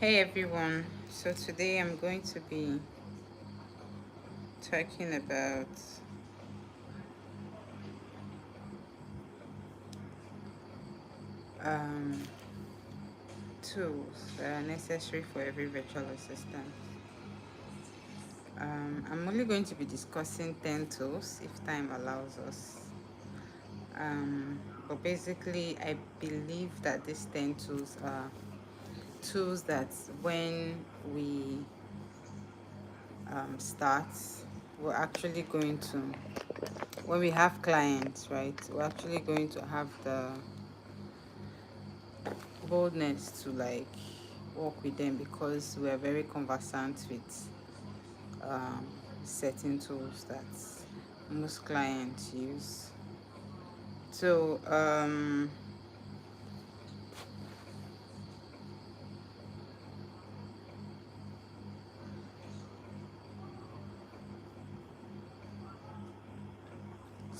Hey everyone, so today I'm going to be talking about um, tools that are necessary for every virtual assistant. I'm only going to be discussing 10 tools if time allows us. Um, but basically, I believe that these 10 tools are tools that when we start, we're actually going to, when we have clients, right, we're actually going to have the boldness to like work with them because we are very conversant with um, certain tools that most clients use. So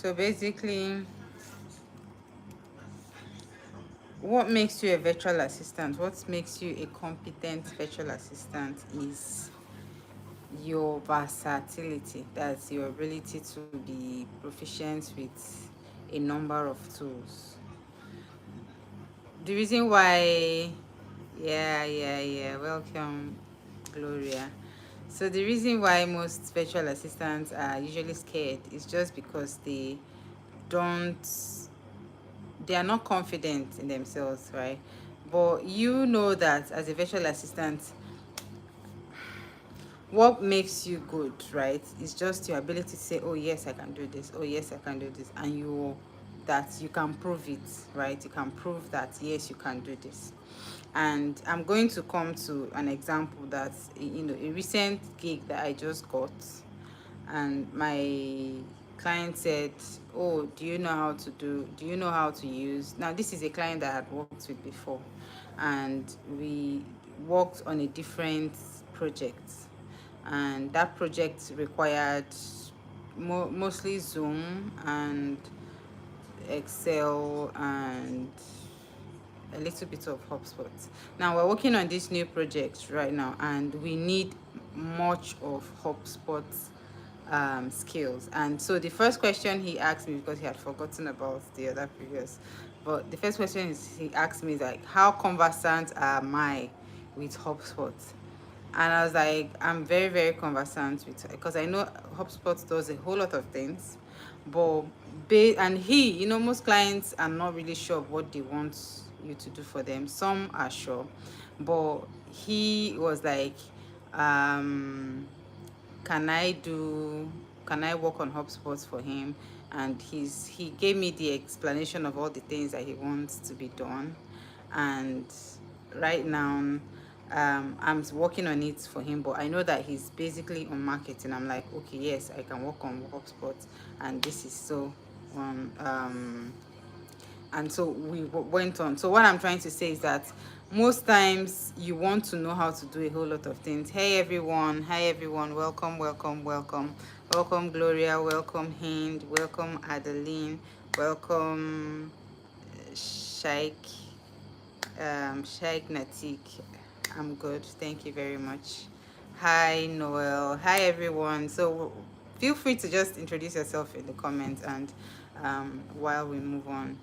so basically, what makes you a virtual assistant? What makes you a competent virtual assistant is your versatility. That's your ability to be proficient with a number of tools. The reason why, yeah, welcome, Gloria. So the reason why most virtual assistants are usually scared is just because don't, they are not confident in themselves, right? But you know that as a virtual assistant, what makes you good, right, is just your ability to say, oh yes, I can do this, oh yes, I can do this, and you that you can prove it, right? You can prove that yes, you can do this. And I'm going to come to an example that, a recent gig that I just got, and my client said, oh, do you know how to use, now this is a client that I had worked with before, and we worked on a different project, and that project required mostly Zoom and Excel and a little bit of HubSpot. Now we're working on this new project right now, and we need much of HubSpot skills. And so the first question he asked me, because he had forgotten about the other previous, but the first question is he asked me is like, how conversant am I with HubSpot? And I was like, I'm very, very conversant with, because I know HubSpot does a whole lot of things, but and most clients are not really sure of what they want you to do for them. Some are sure, but he was like, um, can I do, can I work on HubSpot for him? And he gave me the explanation of all the things that he wants to be done, and right now I'm working on it for him, but I know that he's basically on marketing. I'm like, okay, yes, I can work on HubSpot, and this is so and so we went on. So what I'm trying to say is that most times you want to know how to do a whole lot of things. Hey everyone, hi everyone, welcome Gloria, welcome Hind, welcome Adeline, welcome Shaik, Shaik Natik. I'm good, thank you very much. Hi Noel, hi everyone. So feel free to just introduce yourself in the comments, and while we move on.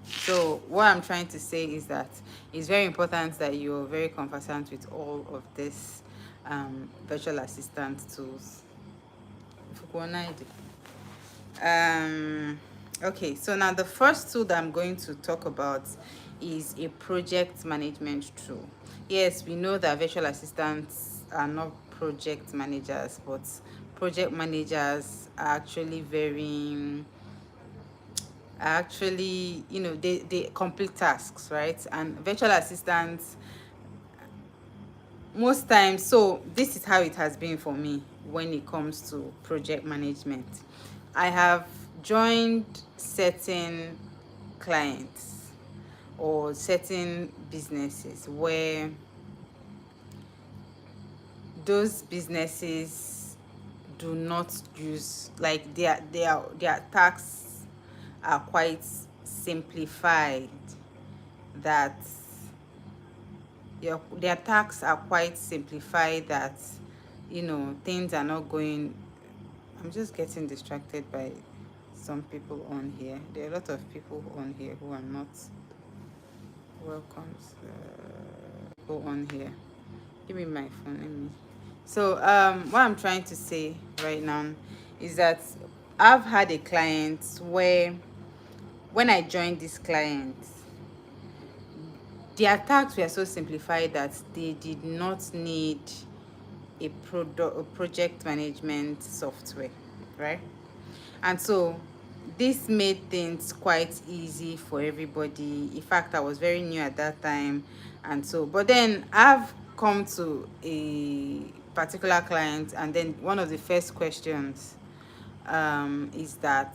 So what I'm trying to say is that it's very important that you're very conversant with all of this virtual assistant tools. Um, okay, so now the first tool that I'm going to talk about is a project management tool. Yes, we know that virtual assistants are not project managers, but project managers are actually they complete tasks, right? And virtual assistants most times, so this is how it has been for me when it comes to project management. I have joined certain clients or certain businesses where those businesses do not use, like, their tasks are quite simplified, that their tasks are quite simplified, that things are not going. I'm just getting distracted by some people on here. There are a lot of people on here who are not welcome. Go on here. Give me my phone. Let me. So what I'm trying to say right now is that I've had a client where, when I joined this client, their tasks were so simplified that they did not need a project management software, right? And so this made things quite easy for everybody. In fact, I was very new at that time. And so, but then I've come to a particular client, and then one of the first questions is that,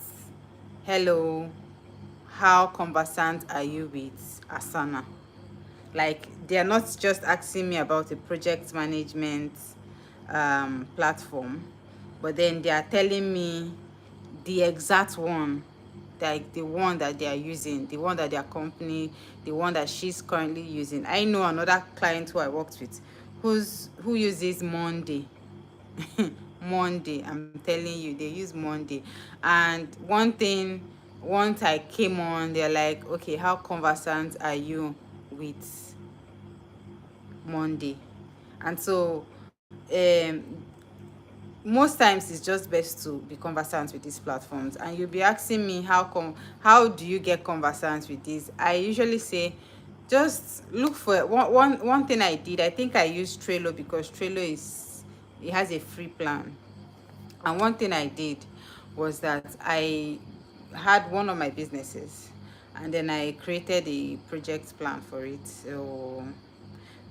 hello, how conversant are you with Asana? Like, they are not just asking me about a project management platform, but then they are telling me the exact one, like the one that they are using, the one that their company, the one that she's currently using. I know another client who I worked with who uses Monday. Monday, I'm telling you, they use Monday. And one thing, once I came on, they're like, okay, how conversant are you with Monday? And so most times it's just best to be conversant with these platforms. And you'll be asking me, how do you get conversant with this? I usually say, just look for one thing. I did, I think I used Trello, because Trello it has a free plan. And one thing I did was that I had one of my businesses, and then I created a project plan for it. So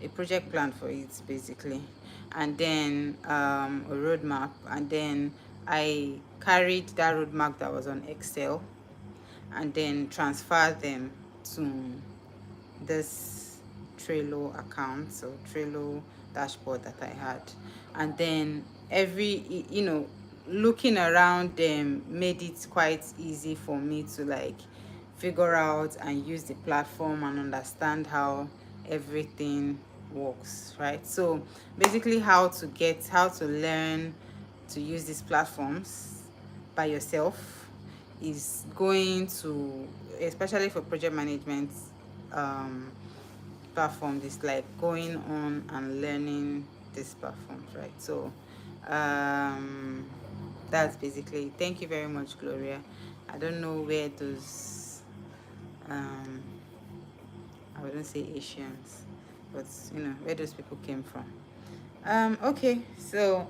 a project plan for it, basically, and then a roadmap, and then I carried that roadmap that was on Excel, and then transferred them to this Trello account, so Trello dashboard that I had. And then looking around them made it quite easy for me to like figure out and use the platform and understand how everything works, right? So basically, how to learn to use these platforms by yourself is going to, especially for project management um, platforms, it's like going on and learning these platforms, right? So that's basically it. Thank you very much, Gloria. I don't know where those um, I wouldn't say Asians, but where those people came from. Okay, so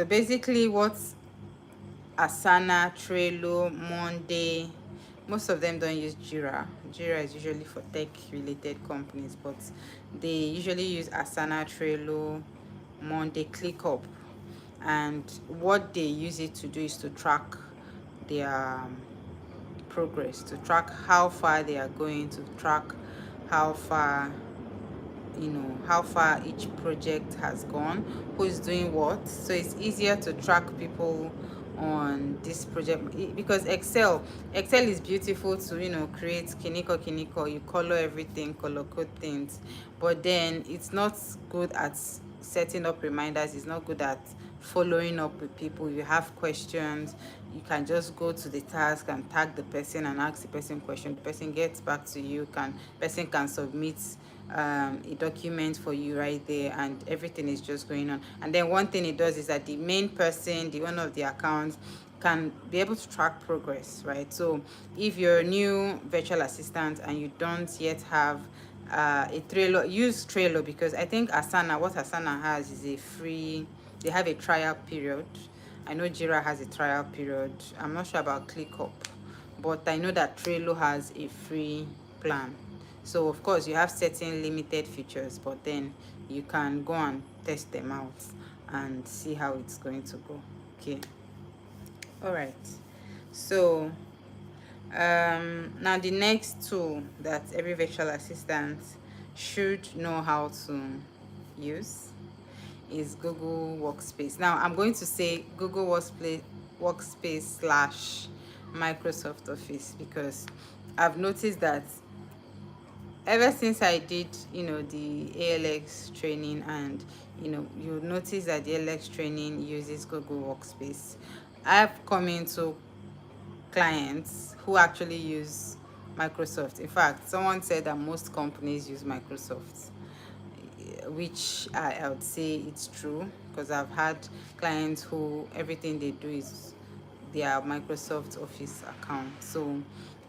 basically, what Asana, Trello, Monday, most of them don't use Jira. Jira is usually for tech-related companies, but they usually use Asana, Trello, Monday, ClickUp. And what they use it to do is to track their progress, to track how far they are going, to track how far how far each project has gone, who's doing what. So it's easier to track people on this project, because Excel is beautiful to create kiniko, you color everything, color code things, but then it's not good at setting up reminders. It's not good at following up with people. You have questions, you can just go to the task and tag the person and ask the person question. The person gets back to you, person can submit a document for you right there, and everything is just going on. And then one thing it does is that the main person, the owner of the account, can be able to track progress, right? So if you're a new virtual assistant and you don't yet have a Trello, use Trello, because I think what Asana has is they have a trial period. I know Jira has a trial period. I'm not sure about ClickUp, but I know that Trello has a free plan. So of course you have certain limited features, but then you can go and test them out and see how it's going to go. Okay. All right. So now the next tool that every virtual assistant should know how to use is Google Workspace. Now I'm going to say Google Workspace / Microsoft Office, because I've noticed that ever since I did, the ALX training, and you notice that the ALX training uses Google Workspace, I've come into clients who actually use Microsoft. In fact, someone said that most companies use Microsoft, which I would say it's true, because I've had clients who everything they do is their Microsoft Office account. So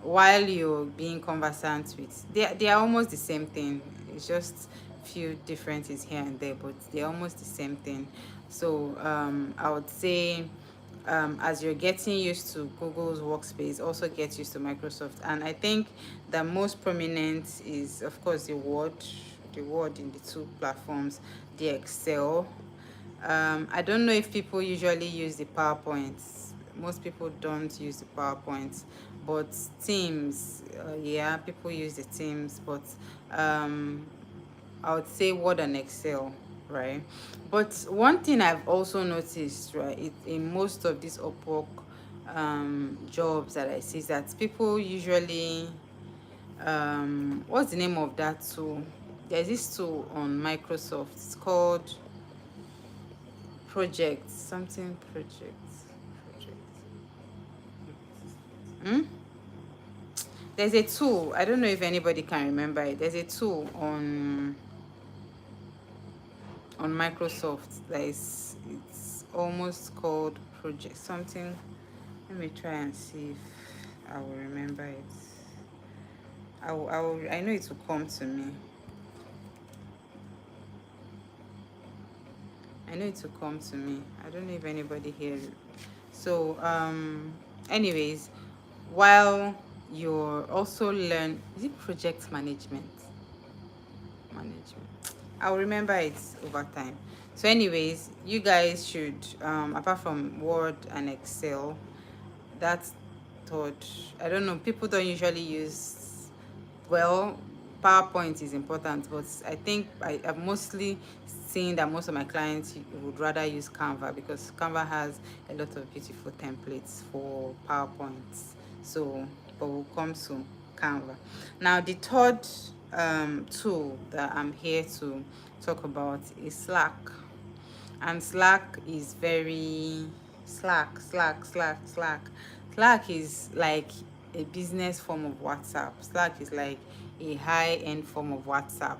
while you're being conversant with, they are almost the same thing. It's just few differences here and there, but they're almost the same thing. So I would say, as you're getting used to Google's Workspace, also get used to Microsoft. And I think the most prominent is, of course, the Word in the two platforms, the Excel. I don't know if people usually use the PowerPoint. Most people don't use the PowerPoint, but Teams, yeah, people use the Teams, but um, I would say Word and Excel, right? But one thing I've also noticed, right, in most of these Upwork jobs that I see, is that people usually, what's the name of that tool? There's this tool on Microsoft. It's called Project, something project. Project. Hmm? There's a tool. I don't know if anybody can remember it. There's a tool on Microsoft that is, it's almost called Project something. Let me try and see if I will remember it. I know it will come to me. I know it will come to me. I don't know if anybody here. So anyways, while you're also learn, is it project management? I'll remember it over time. So anyways, you guys should, apart from Word and Excel, that's third. I don't know, people don't usually use, well, PowerPoint is important, but I think I've mostly seen that most of my clients would rather use Canva, because Canva has a lot of beautiful templates for PowerPoints. So, but we'll come to Canva. Now, the third tool that I'm here to talk about is Slack. And Slack is very, Slack is like a business form of WhatsApp. Slack is like a high-end form of WhatsApp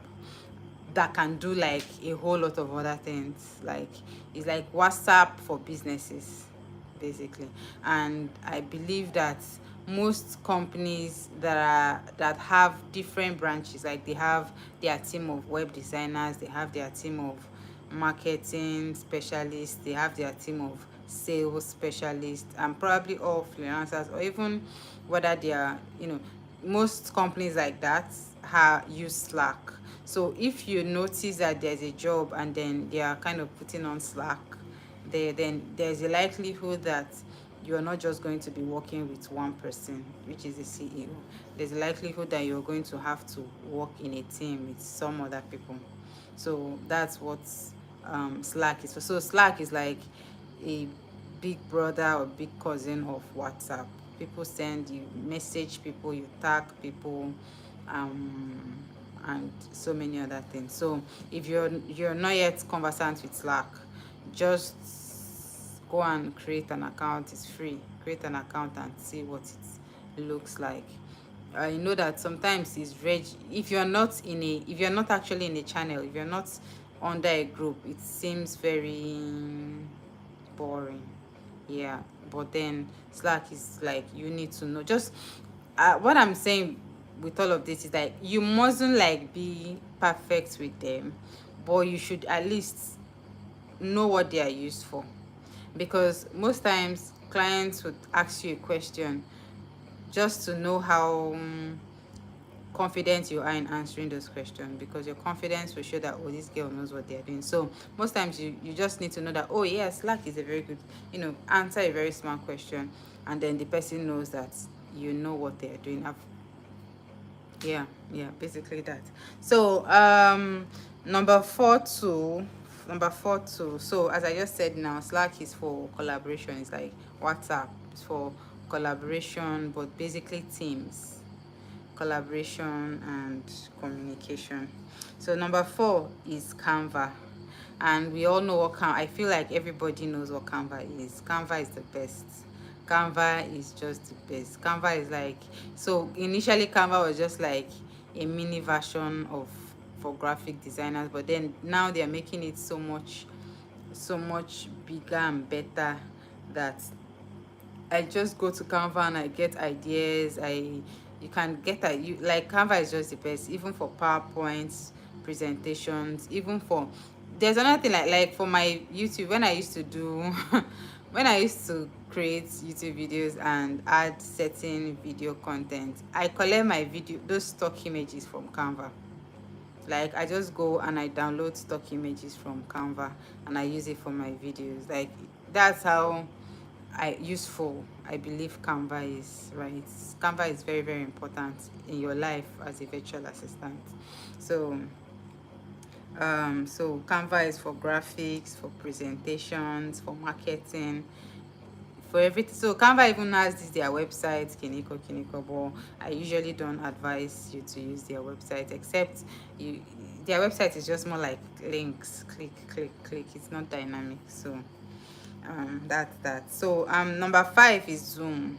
that can do like a whole lot of other things. Like, it's like WhatsApp for businesses, basically. And I believe that most companies that have different branches, like they have their team of web designers, they have their team of marketing specialists, they have their team of sales specialists, and probably all freelancers, or even whether they are, most companies like that use Slack. So if you notice that there's a job and then they are kind of putting on Slack, then there's a likelihood that you're not just going to be working with one person, which is the CEO. There's a likelihood that you're going to have to work in a team with some other people. So that's what Slack is. So Slack is like a big brother or big cousin of WhatsApp. People send you message people, you tag people, um, and so many other things. So if you're not yet conversant with Slack, just go and create an account. It's free. Create an account and see what it looks like. I know that sometimes it's if you're not if you're not actually in a channel, if you're not under a group, it seems very boring. Yeah, but then Slack is like, you need to know. Just what I'm saying with all of this is that you mustn't like be perfect with them, but you should at least know what they are used for. Because most times clients would ask you a question just to know how confident you are in answering those questions, because your confidence will show that, oh, this girl knows what they're doing. So most times you just need to know that, oh yes, Slack is a very good, answer a very smart question, and then the person knows that you know what they're doing. Yeah, basically that. So number four too. So as I just said, now Slack is for collaboration. It's like WhatsApp. It's for collaboration, but basically teams. collaboration and communication. So number 4 is Canva. And we all know what I feel like everybody knows what Canva is. Canva is the best. Canva is just the best. Canva is like, so initially Canva was just like a mini version of for graphic designers, but then now they are making it so much bigger and better that I just go to Canva and I get ideas. You can get you like Canva is just the best, even for PowerPoints, presentations, even for there's another thing like for my YouTube when I used to do when I used to create YouTube videos and add certain video content, I collect my video those stock images from Canva. Like I just go and I download stock images from Canva and I use it for my videos. Like that's how useful I believe Canva is, right? Canva is very, very important in your life as a virtual assistant. So so Canva is for graphics, for presentations, for marketing, for everything. So Canva even has this their website, Kiniko, but I usually don't advise you to use their website, except you their website is just more like links, click. It's not dynamic. So that's that. So number 5 is Zoom.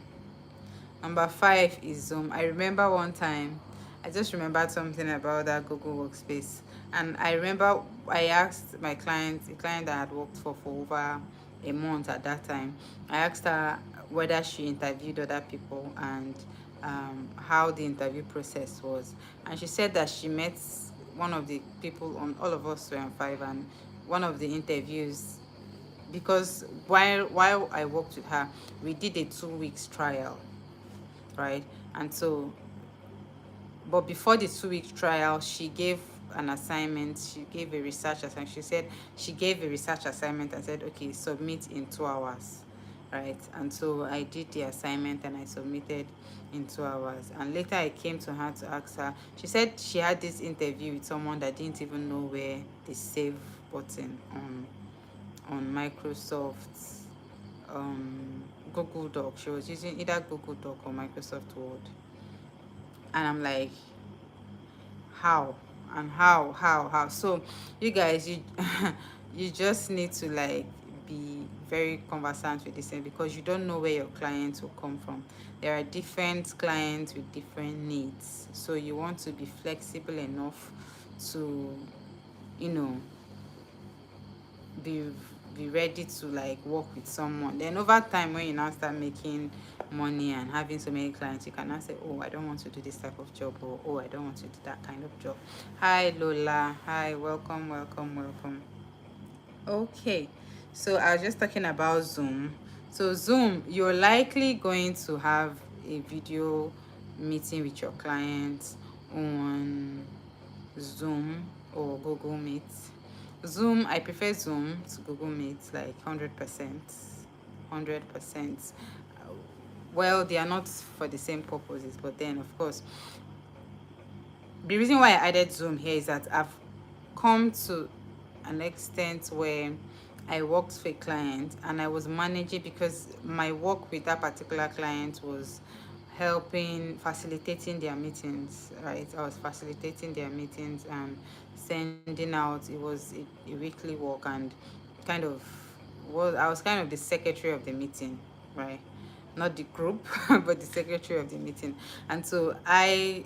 Number 5 is Zoom. I remember one time, I just remembered something about that Google Workspace. And I remember I asked my client, a client that I had worked for over a month at that time, I asked her whether she interviewed other people and how the interview process was. And she said that she met one of the people on all of us were on 5, and one of the interviews, because while I worked with her, we did a 2 weeks trial, right? And so, but before the 2 week trial, she gave an assignment. She gave a research assignment. She said she gave a research assignment and said, okay, submit in 2 hours, right? And so I did the assignment and I submitted in 2 hours. And later I came to her to ask her. She said she had this interview with someone that didn't even know where the save button on Microsoft Google Doc. She was using either Google Doc or Microsoft Word. And I'm like, how? And how? So you guys, you you just need to like be very conversant with this thing, because you don't know where your clients will come from. There are different clients with different needs. So you want to be flexible enough to, you know, be be ready to like work with someone. Then over time, when you now start making money and having so many clients, you can now say, oh, I don't want to do this type of job, or oh, I don't want to do that kind of job. Hi Lola, hi, welcome. Okay, so I was just talking about Zoom. So Zoom, you're likely going to have a video meeting with your clients on Zoom or Google Meet. Zoom, I prefer Zoom to Google Meet, like 100%. 100%. Well, they are not for the same purposes, but then, of course, the reason why I added Zoom here is that I've come to an extent where I worked for a client and I was managing, because my work with that particular client was facilitating their meetings, right? I was facilitating their meetings and sending out, it was a weekly work, and kind of I was kind of the secretary of the meeting, right? Not the group, but the secretary of the meeting. And so I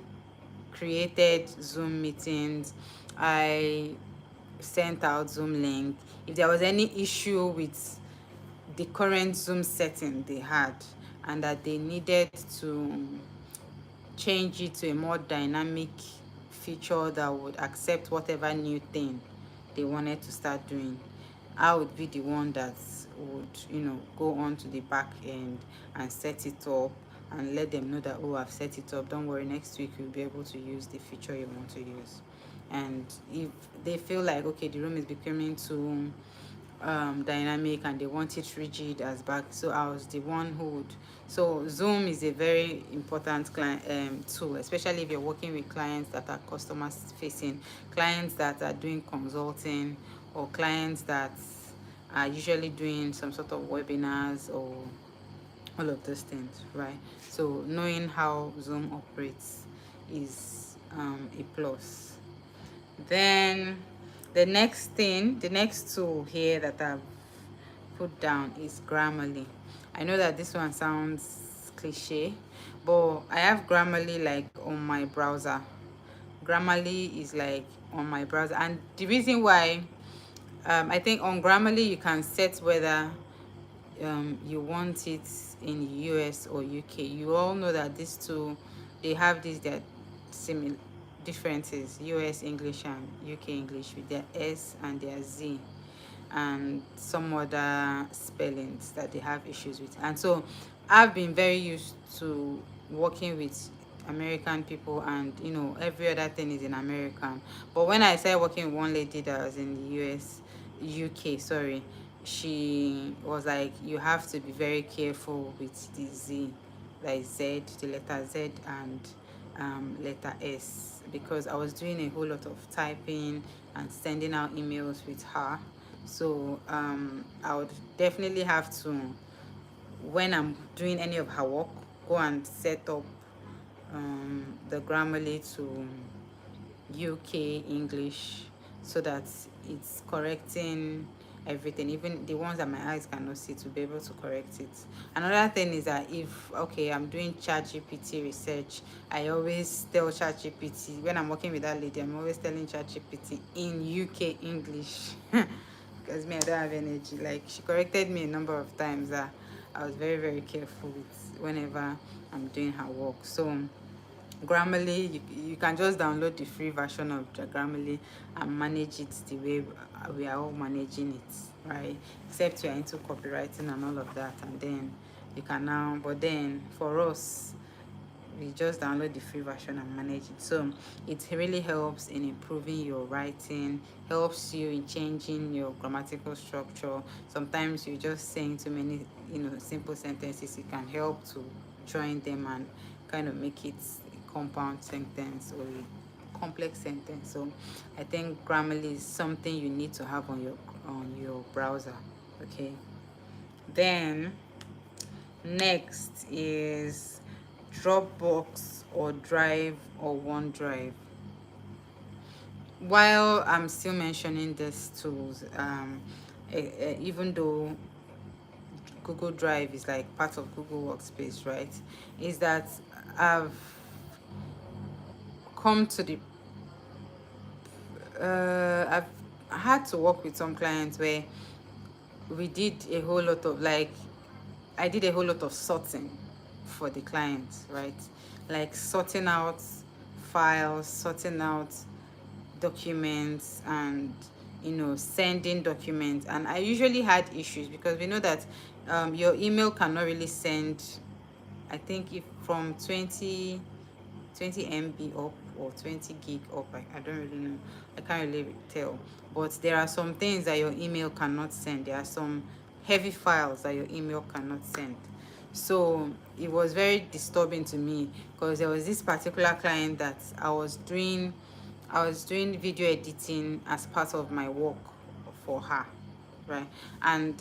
created Zoom meetings. I sent out Zoom link. If there was any issue with the current Zoom setting they had, and that they needed to change it to a more dynamic feature that would accept whatever new thing they wanted to start doing, I would be the one that would, go on to the back end and set it up and let them know that, oh, I've set it up. Don't worry, next week you'll be able to use the feature you want to use. And if they feel like, okay, the room is becoming too dynamic and they want it rigid as back, so I was the one who would. So Zoom is a very important client tool, especially if you're working with clients that are customer facing, clients that are doing consulting, or clients that are usually doing some sort of webinars or all of those things, right? So knowing how Zoom operates is a plus. Then the next tool here that I've put down is Grammarly. I know that this one sounds cliche, but I have Grammarly like on my browser. Grammarly is like on my browser, and the reason why, I think on Grammarly you can set whether you want it in US or UK. You all know that these two, they have these that similar differences: US English and UK English, with their S and their Z, and some other spellings that they have issues with. And so I've been very used to working with American people, and every other thing is in American. But when I started working with one lady that was in the UK, sorry, she was like, you have to be very careful with the Z, like Z, the letter Z, and letter S, because I was doing a whole lot of typing and sending out emails with her. So I would definitely have to, when I'm doing any of her work, go and set up the Grammarly to UK English, so that it's correcting everything, even the ones that my eyes cannot see, to be able to correct it. Another thing is that if, okay, I'm doing ChatGPT research, I always tell ChatGPT, when I'm working with that lady, I'm always telling ChatGPT in UK English because me, I don't have energy. Like, she corrected me a number of times that I was very, very careful with whenever I'm doing her work. So Grammarly, you can just download the free version of the Grammarly and manage it the way we are all managing it, right? Except you are into copywriting and all of that, and then you can now, but then for us, we just download the free version and manage it. So it really helps in improving your writing, helps you in changing your grammatical structure. Sometimes you're just saying too many, simple sentences. It can help to join them and kind of make it a compound sentence or a complex sentence. So I think Grammarly is something you need to have on your browser. Okay. Then next is Dropbox or Drive or OneDrive. While I'm still mentioning these tools, even though Google Drive is like part of Google Workspace, right? Is that I've come to the I've had to work with some clients where we did a whole lot of, like, I did a whole lot of sorting for the clients, right? Like sorting out files, sorting out documents, and sending documents. And I usually had issues because we know that your email cannot really send, I think, if from 20 MB up or 20 gig up. I don't really know. I can't really tell. But there are some things that your email cannot send. There are some heavy files that your email cannot send. So it was very disturbing to me because there was this particular client that I was doing video editing as part of my work for her, right? And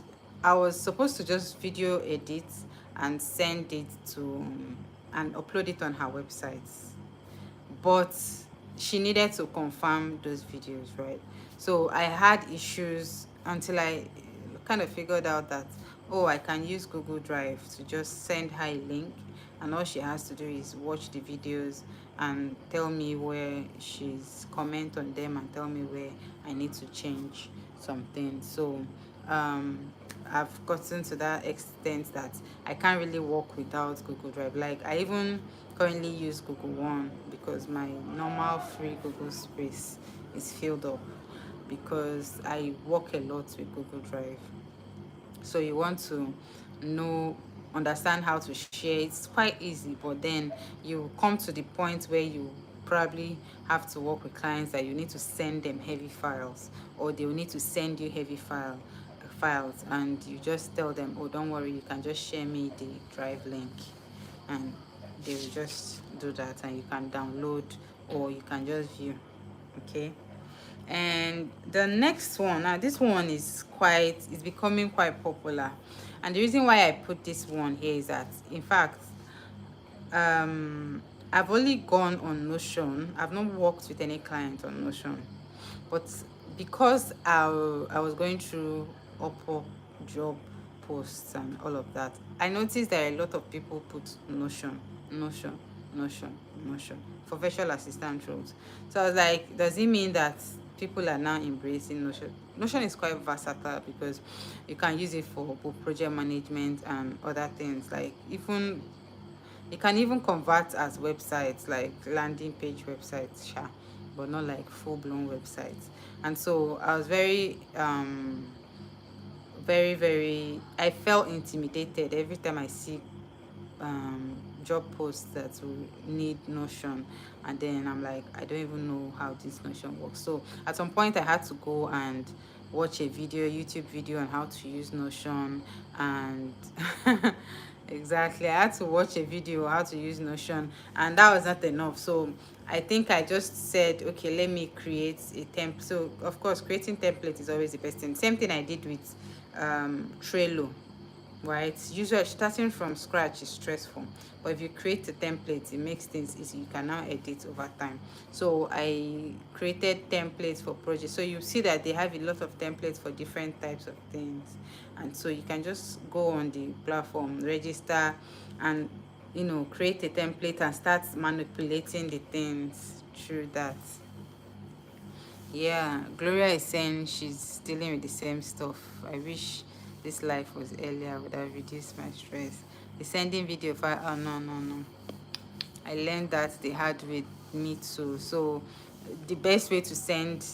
I was supposed to just video edit and send it to and upload it on her website, but she needed to confirm those videos, right? So I had issues until I kind of figured out that, oh, I can use Google Drive to just send her a link, and all she has to do is watch the videos and tell me where she's comment on them and tell me where I need to change something. So um I've gotten to that extent that I can't really work without Google Drive. Like, I even currently use Google One because my normal free Google space is filled up because I work a lot with Google Drive. So you want to know understand how to share. It's quite easy, but then you come to the point where you probably have to work with clients that you need to send them heavy files, or they will need to send you heavy files, and you just tell them, oh, don't worry, you can just share me the drive link, and they will just do that, and you can download or you can just view. Okay. And the next one, now this one is becoming quite popular, and the reason why I put this one here is that, in fact, I've only gone on Notion. I've not worked with any client on Notion, but because I was going through Upwork job posts and all of that, I noticed that a lot of people put Notion, Notion, Notion, Notion for virtual assistant roles. So I was like, does it mean that people are now embracing Notion? Notion is quite versatile because you can use it for both project management and other things. Like even you can even convert as websites, like landing page websites, sure, but not like full blown websites. And so I was very, I felt intimidated every time I see job posts that will need Notion, and then I'm like, I don't even know how this Notion works. So at some point I had to go and watch a video, YouTube video on how to use Notion, and exactly, I had to watch a video how to use Notion, and that was not enough. So I think I just said, okay, let me create a template. So of course, creating template is always the best thing. Same thing I did with Trello, right? Usually starting from scratch is stressful, but if you create a template, it makes things easy. You can now edit over time. So I created templates for projects, so you see that they have a lot of templates for different types of things, and so you can just go on the platform, register, and create a template and start manipulating the things through that. Yeah, Gloria is saying she's dealing with the same stuff. I wish this life was earlier, would have reduced my stress. The sending video file, oh no, no, no. I learned that the hard way, me too. So the best way to send,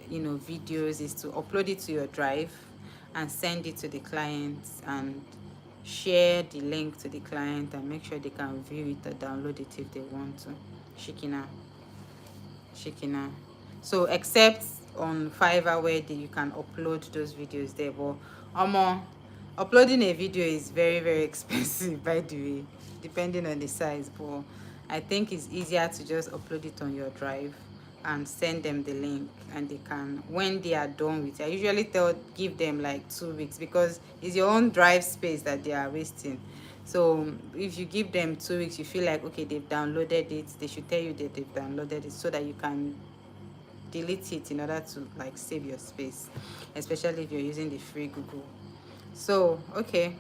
videos is to upload it to your drive and send it to the client, and share the link to the client and make sure they can view it or download it if they want to. Shikina. Shikina. So except on Fiverr where you can upload those videos there, but uploading a video is very expensive by the way, depending on the size. But I think it's easier to just upload it on your drive and send them the link, and they can, when they are done with it, I usually give them like 2 weeks, because it's your own drive space that they are wasting. So if you give them 2 weeks, you feel like, okay, they've downloaded it, they should tell you that they've downloaded it so that you can delete it in order to like save your space, especially if you're using the free Google. So okay.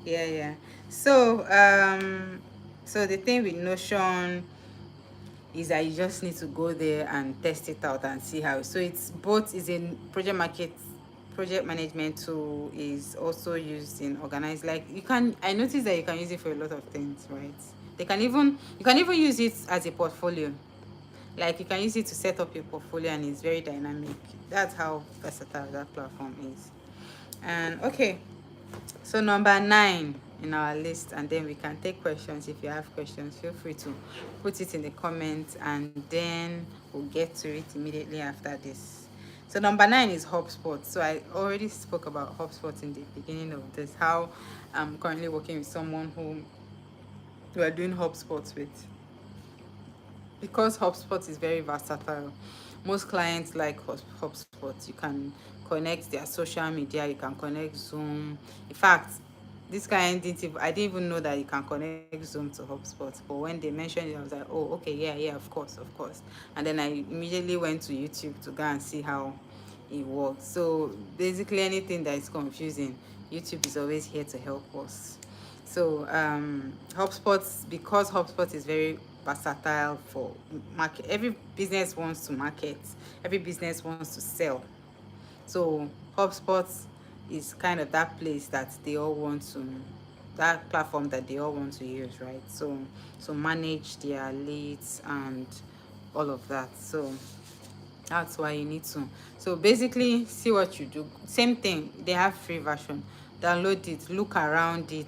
Yeah. So the thing with Notion is that you just need to go there and test it out and see how. So it's both is in project management tool, is also used in organized. Like I noticed that you can use it for a lot of things, right? You can even use it as a portfolio. Like you can use it to set up your portfolio, and it's very dynamic. That's how versatile that platform is. And okay, so number 9 in our list, and then we can take questions. If you have questions, feel free to put it in the comments, and then we'll get to it immediately after this. So number 9 is HubSpot. So I already spoke about HubSpot in the beginning of this, how I'm currently working with someone who we are doing HubSpot with, because HubSpot is very versatile. Most clients like HubSpot. You can connect their social media, you can connect Zoom. In fact, this client I didn't even know that you can connect Zoom to HubSpot. But when they mentioned it, I was like, oh, okay, yeah, of course. And then I immediately went to YouTube to go and see how it works. So basically, anything that is confusing, YouTube is always here to help us. So HubSpot, because HubSpot is very versatile for market. Every business wants to market. Every business wants to sell. So HubSpot is kind of that place that they all want to, that platform that they all want to use, right? So manage their leads and all of that. So that's why you need to. So basically, see what you do. Same thing. They have free version. Download it, look around it,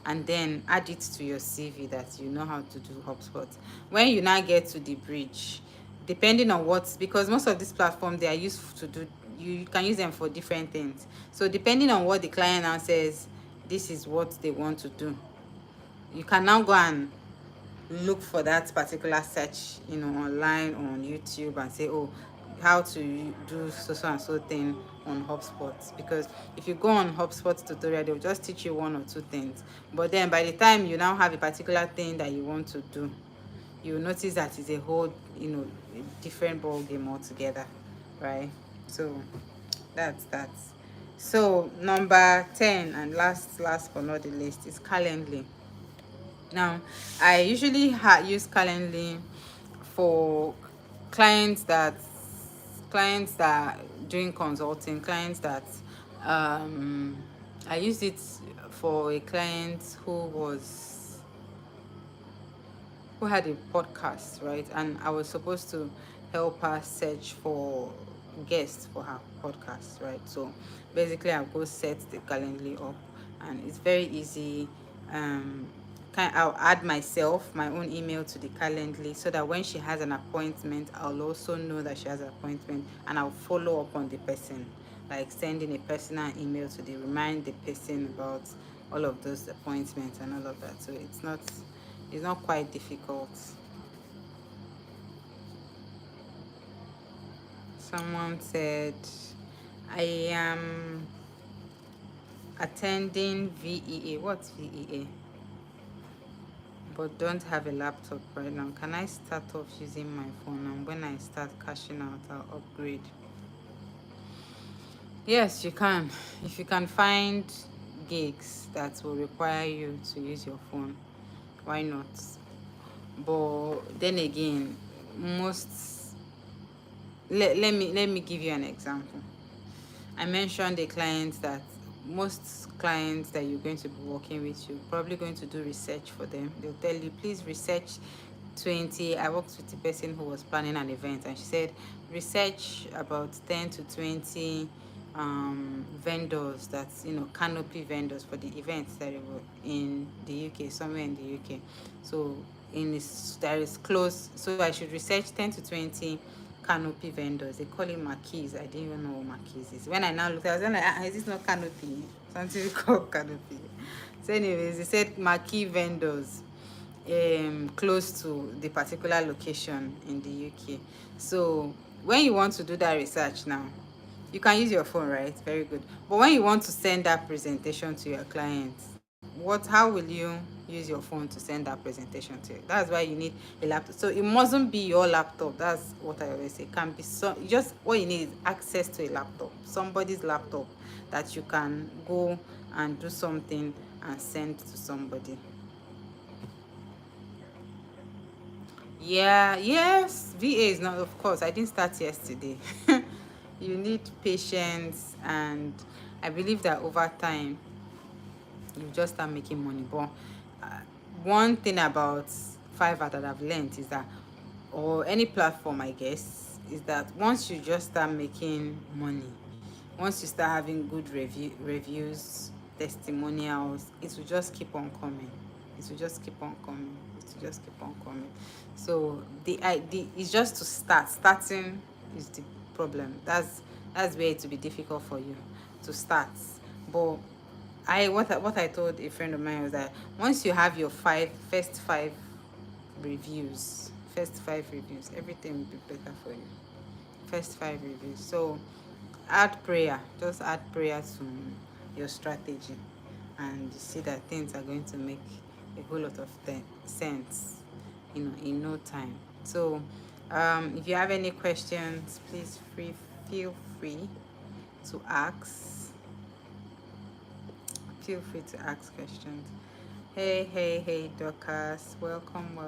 and then add it to your CV that you know how to do HubSpot. When you now get to the bridge, depending on what, because most of these platforms they are used to do, you can use them for different things. So depending on what the client now says, this is what they want to do. You can now go and look for that particular search, online on YouTube, and say, oh, how to do so and so thing on HubSpot, because if you go on HubSpot tutorial, they'll just teach you one or two things, but then by the time you now have a particular thing that you want to do, you will notice that it's a whole, a different ball game altogether, right? So that's that. So number 10 and last but not the least is Calendly. Now, I usually use Calendly for clients that clients that are doing consulting, clients that um I used it for a client who had a podcast, right? And I was supposed to help her search for guests for her podcast, right? So basically, I'll go set the Calendly up, and it's very easy. Um, I'll add my own email to the Calendly, so that when she has an appointment, I'll also know that she has an appointment, and I'll follow up on the person, like sending a personal email to remind the person about all of those appointments and all of that. So it's not quite difficult. Someone said, I am attending VEA. What's VEA? But don't have a laptop right now. Can I start off using my phone, and when I start cashing out, I'll upgrade? Yes, you can. If you can find gigs that will require you to use your phone, why not? But then again, most let me give you an example. I mentioned a client that most clients that you're going to be working with, you're probably going to do research for them. They'll tell you, please research 20. I worked with the person who was planning an event, and she said, research about 10 to 20 vendors, that's, canopy vendors for the events that were in the UK, somewhere in the UK. So there is close, so I should research 10 to 20 canopy vendors. They call it marquees. I didn't even know what marquees is. When I now looked, I was like, is this not canopy? Something called canopy. So anyways, they said marquee vendors close to the particular location in the UK. So when you want to do that research now, you can use your phone, right? Very good. But when you want to send that presentation to your clients, how will you use your phone to send that presentation to you? That's why you need a laptop. So it mustn't be your laptop. That's what I always say. It can be just what you need is access to a laptop, somebody's laptop, that you can go and do something and send to somebody. Yeah, yes, VA is not, of course, I didn't start yesterday. You need patience, and I believe that over time you just start making money. But uh, one thing about Fiverr that I've learned is that, or any platform, I guess, is that once you just start making money, once you start having good reviews, testimonials, it will just keep on coming. It will just keep on coming. It will just keep on coming. So the it's just to start. Starting is the problem. That's where it will be difficult for you to start. But what I told a friend of mine was that once you have your first five reviews, everything will be better for you. First five reviews. So add prayer. Just add prayer to your strategy, and you see that things are going to make a whole lot of sense, in no time. So if you have any questions, please feel free to ask. Feel free to ask questions. Hey, Dorcas. Welcome,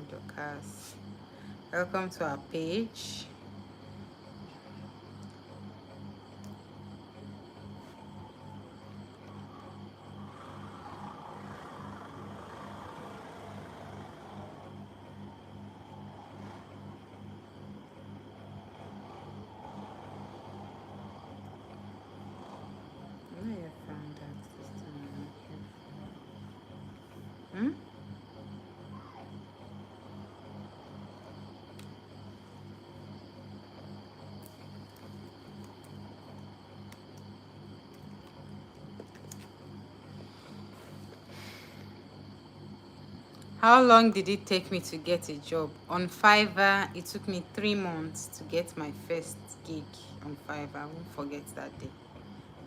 Dorcas. Welcome to our page. Where you found that system? Hmm? How long did it take me to get a job? On Fiverr, it took me 3 months to get my first gig on Fiverr. I won't forget that day.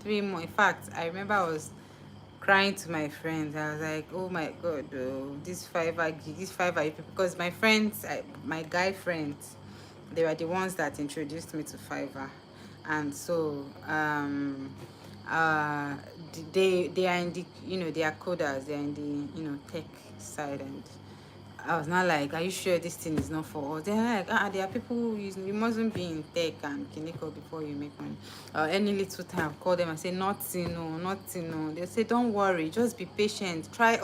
3 months. In fact, I remember I was crying to my friends. I was like, "Oh my God, oh, this Fiverr gig, this Fiverr," because my friends, my guy friends, they were the ones that introduced me to Fiverr, and so uh, they are in the, they are coders, they are in the, tech side, and I was not like, "Are you sure this thing is not for us?" They're like, there are people who you mustn't be in tech and clinical before you make money. Any little time, I'll call them and say, "Nothing, no, nothing, no." They'll say, "Don't worry, just be patient. Try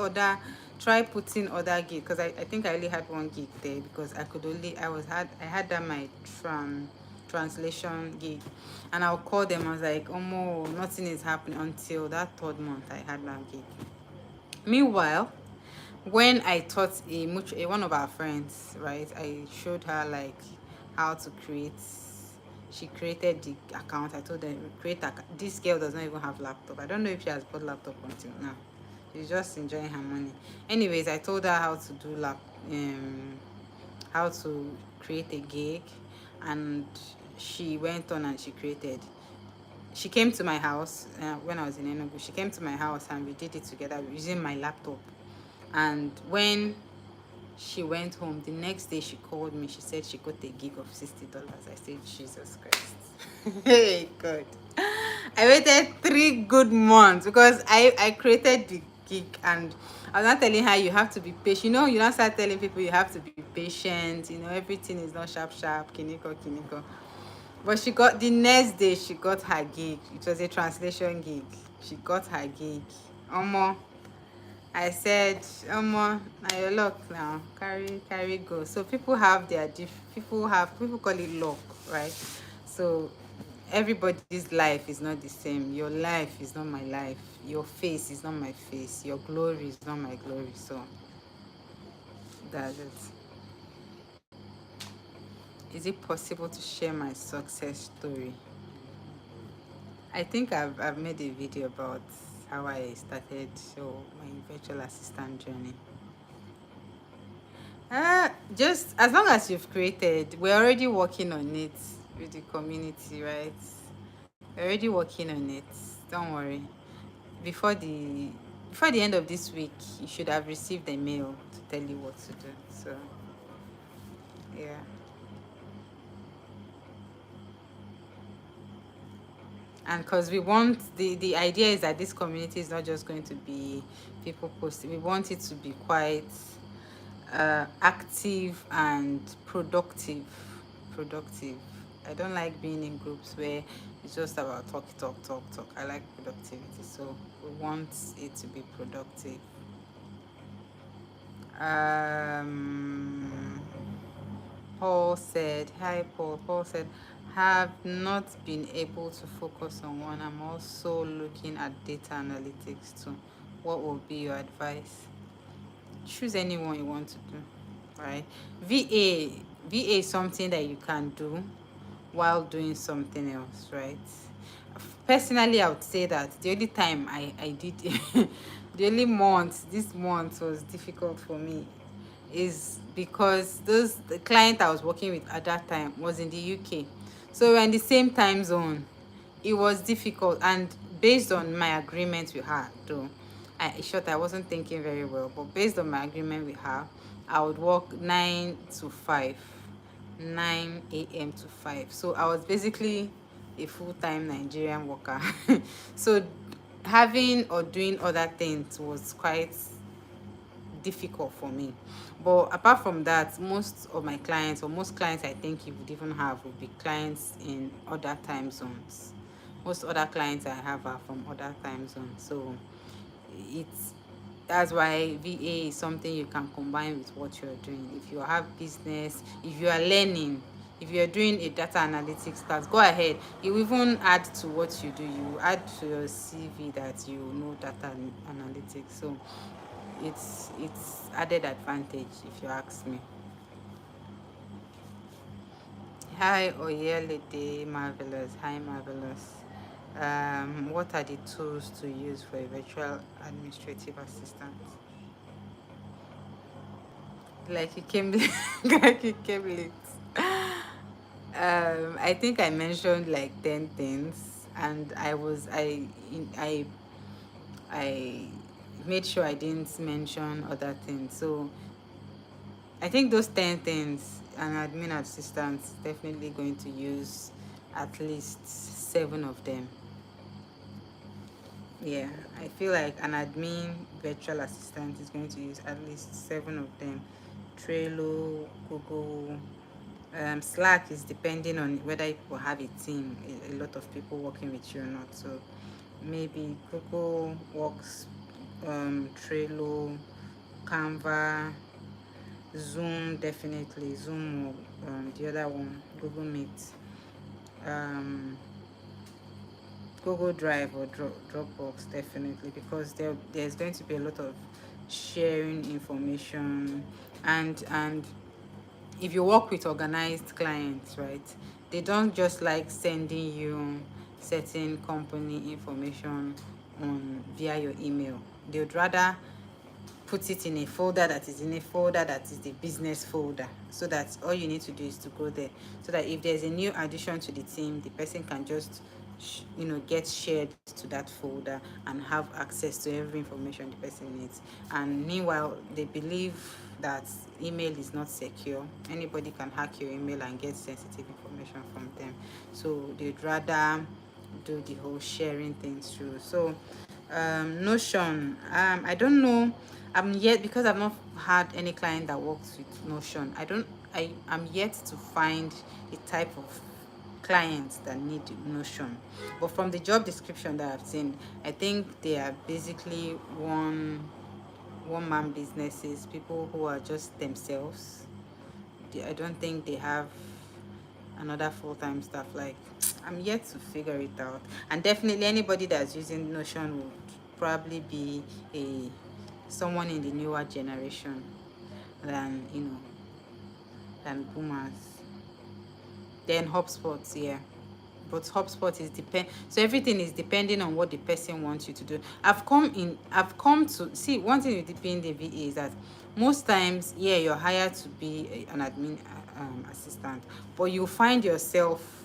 putting other gig." Because I think I only had one gig there because I had that my translation gig, and I'll call them. I was like, "Oh, no, nothing is happening," until that third month I had that gig. Meanwhile, when I taught one of our friends, right, I showed her like how to create. She created the account. I told her, this girl does not even have laptop. I don't know if she has bought laptop until now. She's just enjoying her money. Anyways, I told her how to do how to create a gig, and she went on and she created. She came to my house when I was in Enugu. She came to my house and we did it together using my laptop. And when she went home, the next day she called me. She said she got a gig of $60. I said, Jesus Christ. Hey, God. I waited 3 good months because I created the gig, and I was not telling her you have to be patient. You don't start telling people you have to be patient. Everything is not sharp, sharp, kiniko, kiniko. But the next day, she got her gig. It was a translation gig. She got her gig. Omo, I said, Omo, na your luck now. Carry go. So people have people call it luck, right? So everybody's life is not the same. Your life is not my life. Your face is not my face. Your glory is not my glory. So that's it. Is it possible to share my success story? I think I've made a video about how I started my virtual assistant journey. Just as long as you've created, we're already working on it with the community, right? We're already working on it. Don't worry. Before the before the end of this week, you should have received a mail to tell you what to do. So yeah. And because the idea is that this community is not just going to be people posting. We want it to be quite active and productive. I don't like being in groups where it's just about talk. I like productivity, so we want it to be productive. um Paul said, "Hi, Paul." Paul said, "Have not been able to focus on one. I'm also looking at data analytics too. What will be your advice?" Choose anyone you want to do, right? VA is something that you can do while doing something else, right? Personally, I would say that the only time I did the only month this month was difficult for me is because the client I was working with at that time was in the UK. So we're in the same time zone. It was difficult, and based on my agreement with her, though, I wasn't thinking very well, but based on my agreement with her, I would work 9 to 5, 9 a.m. to 5. So I was basically a full-time Nigerian worker. So having or doing other things was quite difficult for me. But apart from that, most clients I think you would even have would be clients in other time zones. Most other clients I have are from other time zones. So it's that's why VA is something you can combine with what you're doing. If you have business, if you are learning, if you're doing a data analytics class, go ahead. You even add to what you do. You add to your CV that you know data analytics. So it's added advantage if you ask me. Hi Oyelede Marvelous. Hi Marvelous. What are the tools to use for a virtual administrative assistant? Like you came like you came late. I think I mentioned like 10 things, and I made sure I didn't mention other things. So I think those 10 things, an admin assistant is definitely going to use at least 7 of them. Yeah, I feel like an admin virtual assistant is going to use at least 7 of them. Trello, Google, Slack is depending on whether you have a team, a lot of people working with you or not. So maybe Google Works, Trello, Canva, Zoom, definitely Zoom, or the other one, Google Meet, um, Google Drive or Dropbox, definitely, because there's going to be a lot of sharing information, and if you work with organized clients, right, they don't just like sending you certain company information on via your email. They would rather put it in a folder that is in a folder that is the business folder, so that all you need to do is to go there, so that if there's a new addition to the team, the person can just get shared to that folder and have access to every information the person needs. And meanwhile, they believe that email is not secure. Anybody can hack your email and get sensitive information from them, so they'd rather do the whole sharing thing through. So Notion, I don't know. I'm yet, because I've not had any client that works with Notion. I'm yet to find a type of clients that need Notion. But from the job description that I've seen, I think they are basically one man businesses, people who are just themselves. I don't think they have another full-time staff. Like, I'm yet to figure it out. And definitely anybody that's using Notion would probably be a someone in the newer generation than than boomers. Then HubSpot, yeah. But HubSpot is depend, so everything is depending on what the person wants you to do. I've come to see, one thing with being the VA is that most times, yeah, you're hired to be an admin assistant, but you find yourself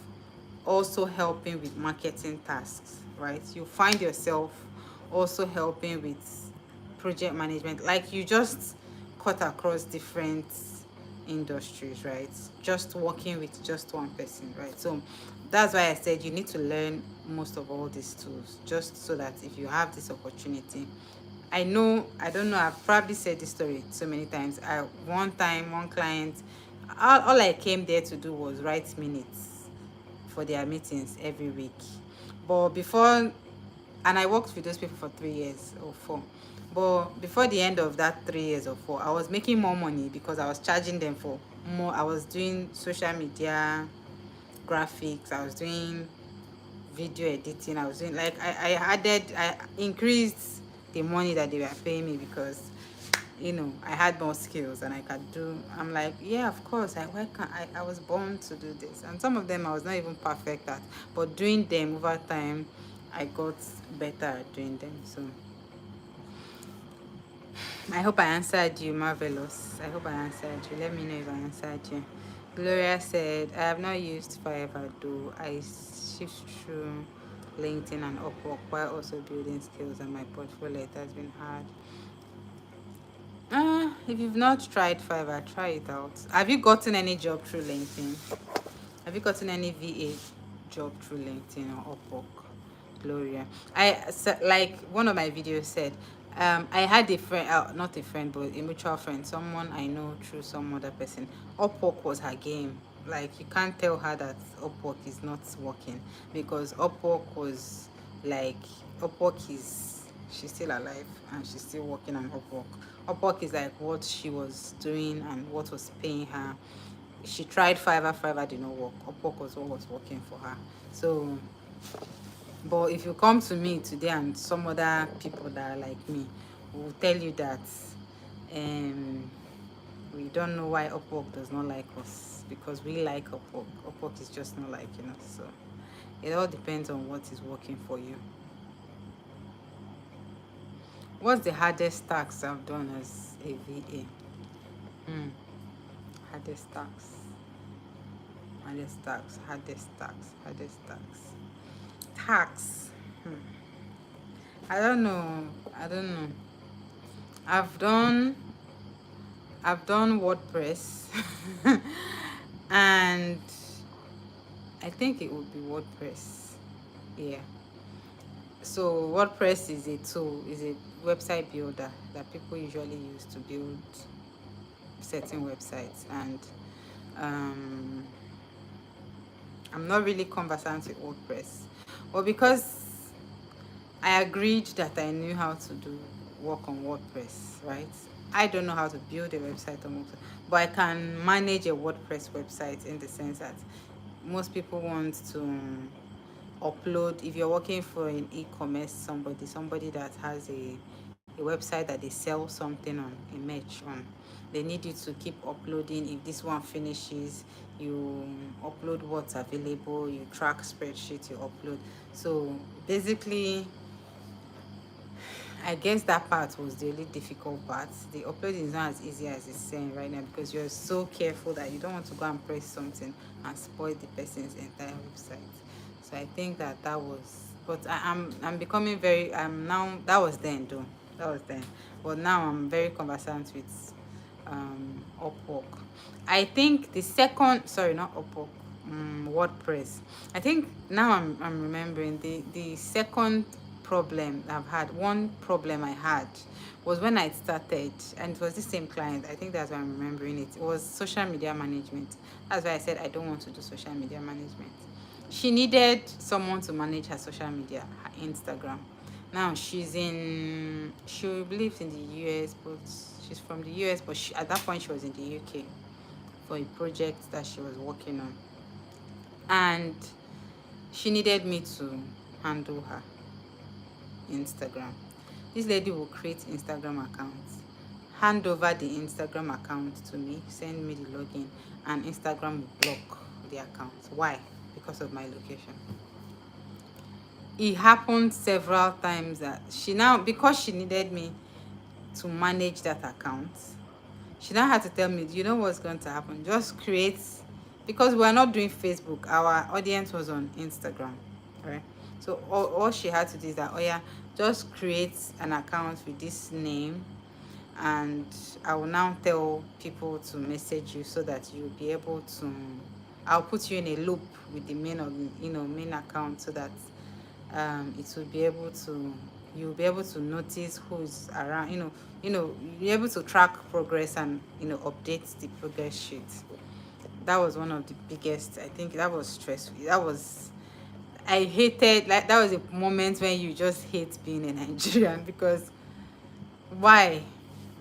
also helping with marketing tasks, right? You find yourself also helping with project management. Like, you just cut across different industries, right? Just working with just one person, right? So that's why I said you need to learn most of all these tools, just so that if you have this opportunity. I don't know, I've probably said this story so many times. One time, one client, all I came there to do was write minutes for their meetings every week. But before, and I worked with those people for 3 years or four. But before the end of that 3 years or four, I was making more money because I was charging them for more. I was doing social media, graphics, I was doing video editing, I was doing, like, I increased the money that they were paying me, because I had more skills and I could do. I'm like, yeah, of course. Why can't I was born to do this. And some of them I was not even perfect at, but doing them over time, I got better at doing them. So I hope I answered you, Marvelous. I hope I answered you. Let me know if I answered you. Gloria said, I have not used Fiverr though. I shift through LinkedIn and Upwork while also building skills on my portfolio. It has been hard. If you've not tried Fiverr, try it out. Have you gotten any job through LinkedIn? Have you gotten any VA job through LinkedIn or Upwork? Gloria, like one of my videos said, I had a friend, not a friend, but a mutual friend, someone I know through some other person. Upwork was her game. Like, you can't tell her that Upwork is not working, because like Upwork is she's still alive and she's still working on Upwork. Upwork is like what she was doing and what was paying her. She tried Fiverr did not work. Upwork was what was working for her. So, but if you come to me today and some other people that are like me will tell you that um we don't know why Upwork does not like us, because we like Upwork. Upwork is just not liking us. So it all depends on what is working for you. What's the hardest task I've done as a VA? Hardest tax. Hardest tax. Hardest tax. Hardest tax. Tax. I don't know. I don't know. I've done I've done WordPress and I think it would be WordPress. Yeah. So WordPress is a tool, is a website builder that people usually use to build certain websites, and um, I'm not really conversant with WordPress. But because I agreed that I knew how to do work on WordPress, right? I don't know how to build a website on WordPress, but I can manage a WordPress website in the sense that most people want to upload. If you're working for an e-commerce, somebody that has a website that they sell something on, a merch on, they need you to keep uploading. If this one finishes, you upload what's available, you track spreadsheet, you upload. So basically, I guess that part was the only difficult part. The uploading is not as easy as it's saying right now, because you're so careful that you don't want to go and press something and spoil the person's entire website. So I think that was, but I'm becoming very, I'm now, that was then though, that was then. But now I'm very conversant with Upwork. I think the second, sorry, not Upwork, WordPress. I think now I'm remembering the second problem I've had. One problem I had was when I started, and it was the same client. I think that's why I'm remembering it. It was social media management. That's why I said I don't want to do social media management. She needed someone to manage her social media, her Instagram. Now she lives in the US, but she's from the US, but at that point she was in the UK for a project that she was working on. And she needed me to handle her Instagram. This lady will create Instagram accounts, hand over the Instagram account to me, send me the login, and Instagram will block the account. Why? Because of my location. It happened several times that she now, because she needed me to manage that account, she now had to tell me, you know what's going to happen? Just create, because we're not doing Facebook, our audience was on Instagram, right? So all she had to do is that, oh yeah, just create an account with this name, and I will now tell people to message you so that you'll be able to, I'll put you in a loop with the main of, main account, so that it will be able to, you'll be able to notice who's around, you'll be able to track progress and update the progress sheet. That was one of the biggest, I think that was stressful. That was, I hated, like, that was a moment when you just hate being a Nigerian because why?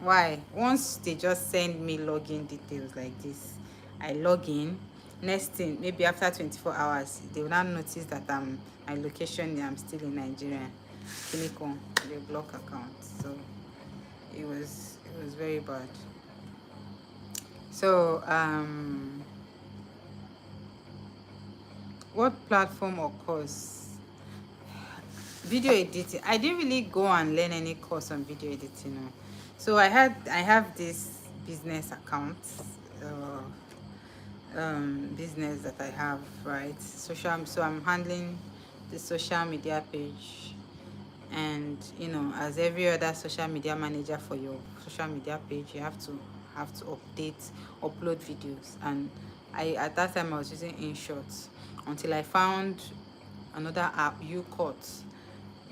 Why? Once they just send me login details like this, I log in. Next thing, maybe after 24 hours, they will now notice that my location, I'm still in Nigeria. Clinical, they block account. So it was very bad. So what platform or course? Video editing. I didn't really go and learn any course on video editing. No. So I have this business account, business that I have, right? So I'm handling the social media page, and as every other social media manager for your social media page, you have to upload videos. And I, at that time, I was using InShot until I found another app, UCut.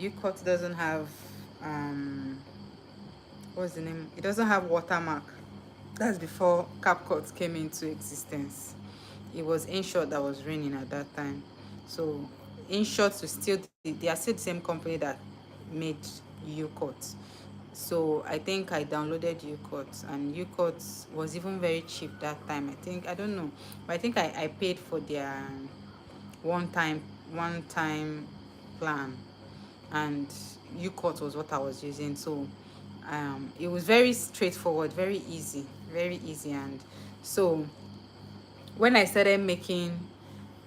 UCut doesn't have what's the name? It doesn't have watermark. That's before CapCut came into existence. It was InShot that was reigning at that time. So InShot was still, they are still the same company that made UCut. So I think I downloaded UCut, and UCut was even very cheap that time. I think, I don't know, but I think I paid for their one time plan, and UCut was what I was using. So it was very straightforward, very easy. And so when I started making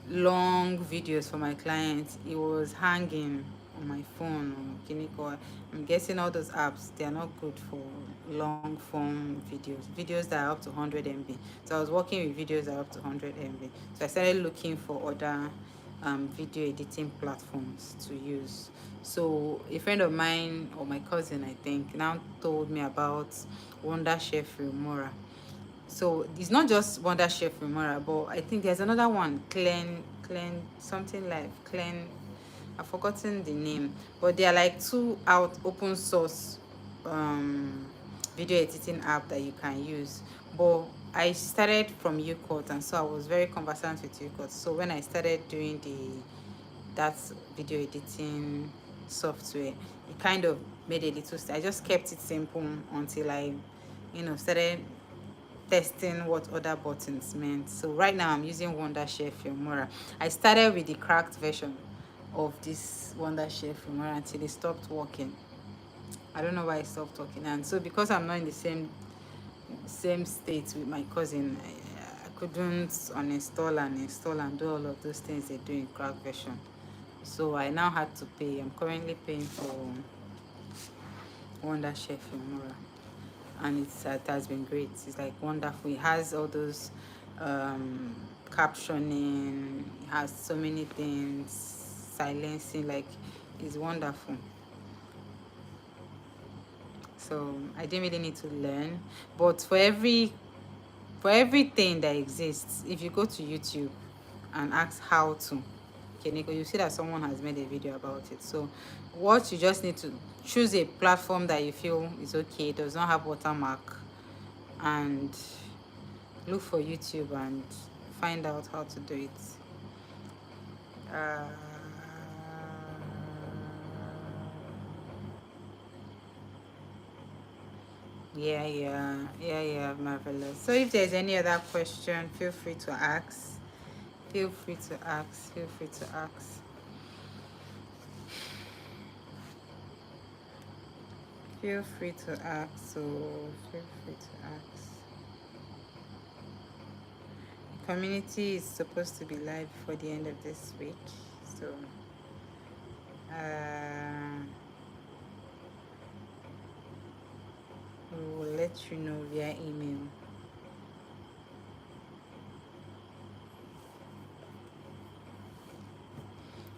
long videos for my clients, it was hanging on my phone or Kiniko. I'm guessing all those apps, they are not good for long form videos that are up to 100 MB. So I was working with videos that are up to 100 MB. So I started looking for other video editing platforms to use. So a friend of mine, or my cousin I think, now told me about Wonderchef Remora. So it's not just Wonderchef Remora, but I think there's another one, Clean something like Clean. I've forgotten the name, but they are like two out open source um, video editing app that you can use. But I started from UCOT, and so I was very conversant with UCOT. So when I started doing that video editing software, it kind of made a little. I just kept it simple until I, started testing what other buttons meant. So right now I'm using Wonderchef Filmora. I started with the cracked version of this Wonderchef Filmora until it stopped working. I don't know why it stopped working. And so because I'm not in the same state with my cousin, I couldn't uninstall and install and do all of those things they do in cracked version. So I now had to pay. I'm currently paying for Wonderchef Filmora, and it has been great. It's like wonderful. It has all those captioning. It has so many things, silencing. Like, it's wonderful. So I didn't really need to learn, but for everything that exists, if you go to YouTube and ask how to, you see that someone has made a video about it. So what you just need to choose a platform that you feel is okay, does not have watermark, and look for YouTube and find out how to do it. Uh, yeah, marvelous. So if there's any other question, feel free to ask. Feel free to ask. Feel free to ask. Feel free to ask. So feel free to ask. Community is supposed to be live before the end of this week, so we will let you know via email.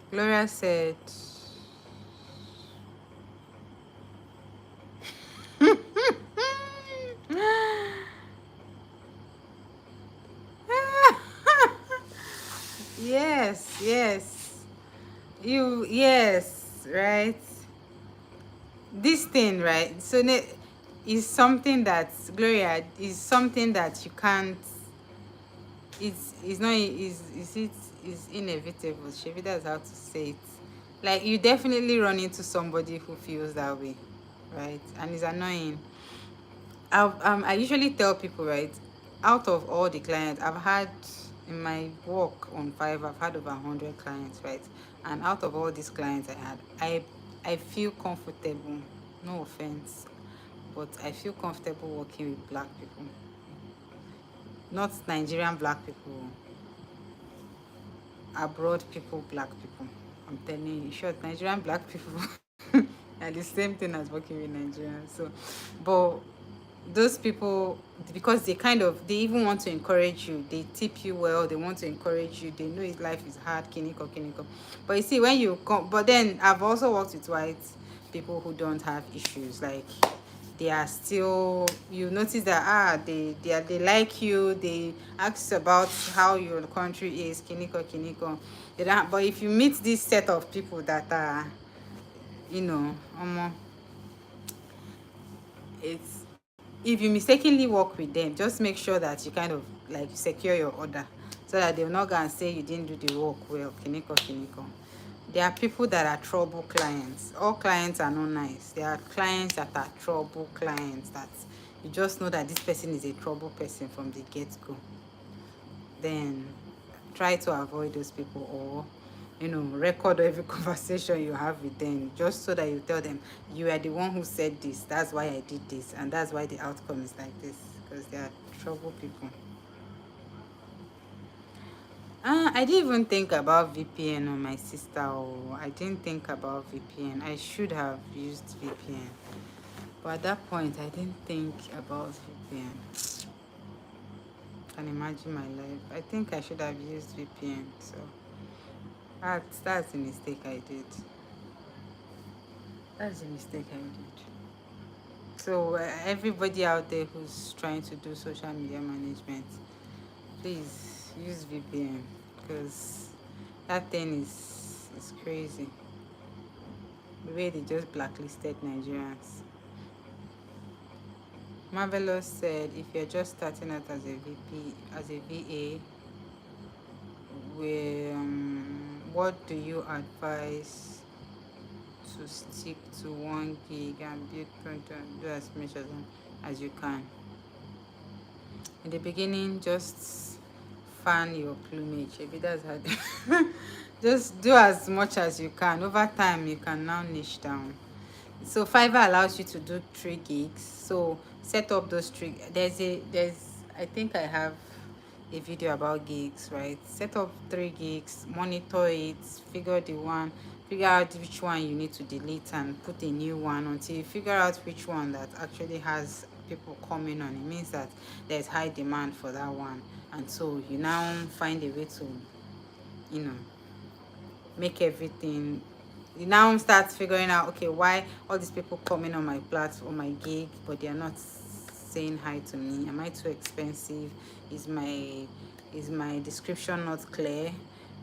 Gloria said yes, yes, right, this thing, right? So is something that, Gloria, is something that you can't, it's not, is inevitable. Shebi, that's how to say it. Like, you definitely run into somebody who feels that way, right? And it's annoying. I usually tell people, right, out of all the clients I've had in my work on Fiverr, I've had over 100 clients, right? And out of all these clients I feel comfortable, no offense, but I feel comfortable working with black people. Not Nigerian black people, abroad people, black people. I'm telling you, in short, Nigerian black people are the same thing as working with Nigerians. So, but those people, because they even want to encourage you, they tip you well, they want to encourage you, they know his life is hard, kiniko. But you see, when you come, but then I've also worked with white people who don't have issues. Like, they are still, you notice that they like you, they ask about how your country is, kiniko. They don't, but if you meet this set of people that are, it's, if you mistakenly work with them, just make sure that you kind of like secure your order, so that they'll not go and say you didn't do the work well, kiniko. There are people that are trouble clients. All clients are not nice. There are clients that are trouble clients, that you just know that this person is a trouble person from the get-go. Then try to avoid those people, or record every conversation you have with them, just so that you tell them you are the one who said this, that's why I did this, and that's why the outcome is like this, because they are trouble people. I didn't even think about VPN on my sister. I didn't think about VPN. I should have used VPN, But at that point, I didn't think about VPN. Can imagine my life. I think I should have used VPN. So that's the mistake I did. That's the mistake I did. So everybody out there who's trying to do social media management, please use VPN, because that thing is crazy. The way they just blacklisted Nigerians. Marvelous said, if you're just starting out as a VA, what do you advise to stick to 1 gig and build content and do as much as you can? In the beginning, just fan your plumage. Maybe that's hard. Just do as much as you can. Over time, you can now niche down. So Fiverr allows you to do 3 gigs. So set up those three. I think I have a video about gigs, right? Set up 3 gigs, monitor it, figure out which one you need to delete and put a new one until you figure out which one that actually has people coming on. It means that there's high demand for that one. And so you now find a way to, you know, make everything. You now start figuring out, okay, why all these people coming on my platform, my gig, but they are not saying hi to me. Am I too expensive? Is my description not clear?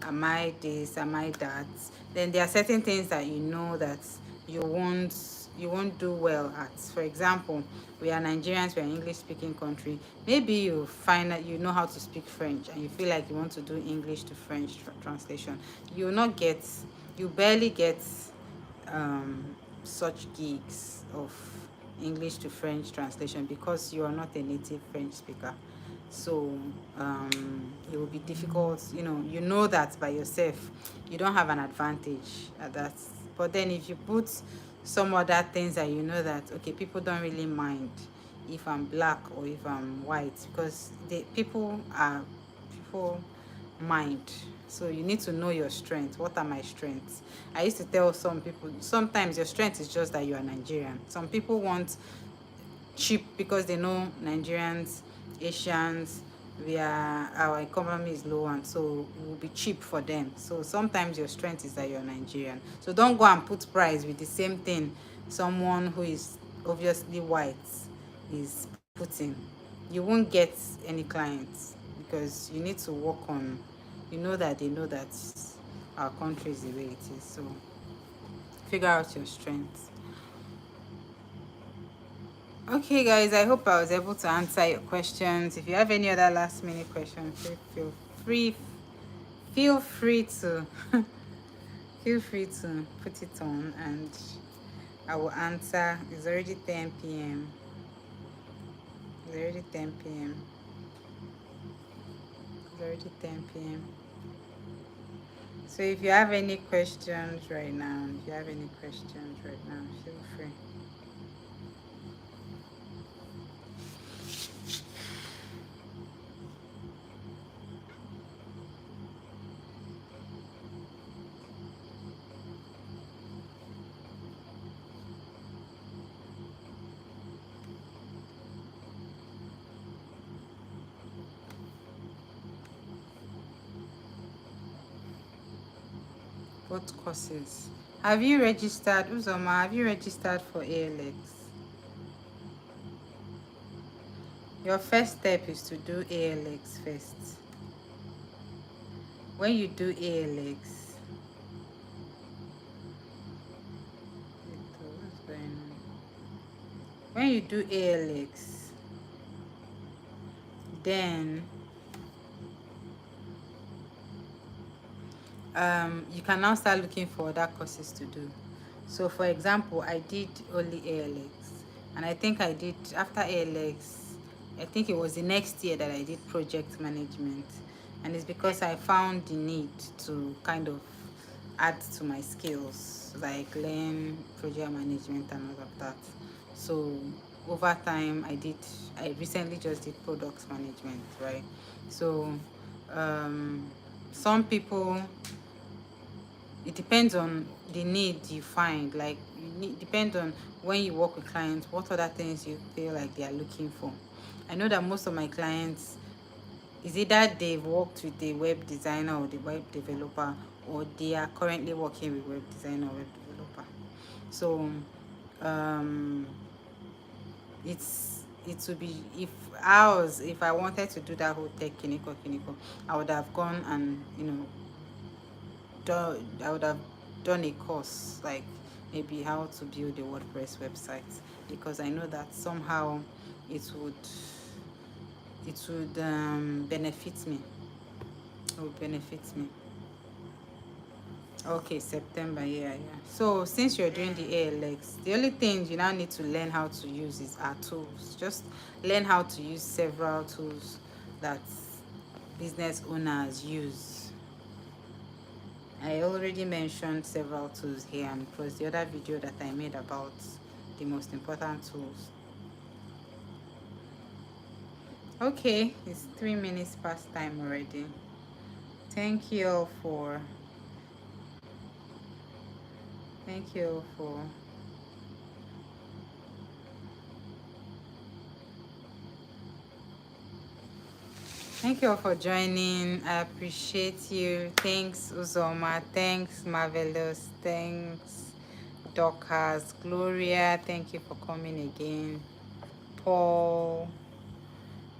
Am I this? Am I that? Then there are certain things that you know that you won't do well at. For example, we are Nigerians, we are an English speaking country. Maybe you find that you know how to speak French and you feel like you want to do English to French translation. You will not get, you barely get such gigs of English to French translation because you are not a native French speaker. So it will be difficult. You know that by yourself you don't have an advantage at that. But then if you put some other things that you know that, okay, people don't really mind if I'm black or if I'm white, because people mind. So you need to know your strength. What are my strengths? I used to tell some people, sometimes your strength is just that you are Nigerian. Some people want cheap because they know Nigerians, Asians, our economy is low, and so it will be cheap for them. So sometimes your strength is that you're Nigerian. So don't go and put price with the same thing someone who is obviously white is putting. You won't get any clients because you need to work on, that they know that our country is the way it is. So figure out your strengths. Okay, guys, I hope I was able to answer your questions. If you have any other last minute questions, feel free to feel free to put it on and I will answer. It's already 10 p.m. It's already 10 p.m. It's already 10 p.m. So if you have any questions right now, feel free. What courses? Have you registered, Uzoma, have you registered for ALX? Your first step is to do ALX first. When you do ALX, what's going on? When you do ALX, then you can now start looking for other courses to do. So for example, I did only ALX, and I think I did, after ALX, I think it was the next year that I did project management. And it's because I found the need to kind of add to my skills, like learn project management and all of that. So over time, I recently just did product management, right? So some people, it depends on the need you find. Like you need, depend on when you work with clients, what other things you feel like they are looking for. I know that most of my clients is either they've worked with a web designer or the web developer, or they are currently working with web designer or web developer. So um it would be, if I wanted to do that whole tech kiniko, I would have gone and, I would have done a course, like maybe how to build a WordPress website, because I know that somehow it would benefit me. It would benefit me. Okay, September, yeah. So since you're doing the ALX, the only thing you now need to learn how to use is our tools. Just learn how to use several tools that business owners use. I already mentioned several tools here, and it was the other video that I made about the most important tools. Okay, it's 3 minutes past time already. Thank you all for thank you all for Thank you all for joining. I appreciate you. Thanks, Uzoma. Thanks, Marvelous. Thanks, Dorcas. Gloria, thank you for coming again. Paul,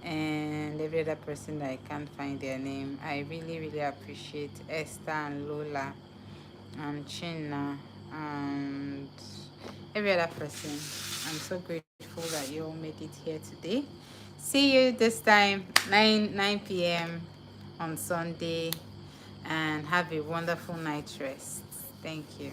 and every other person that I can't find their name. I really, really appreciate Esther and Lola and Chinna and every other person. I'm so grateful that you all made it here today. See you this time, 9 p.m. on Sunday, and have a wonderful night rest. Thank you.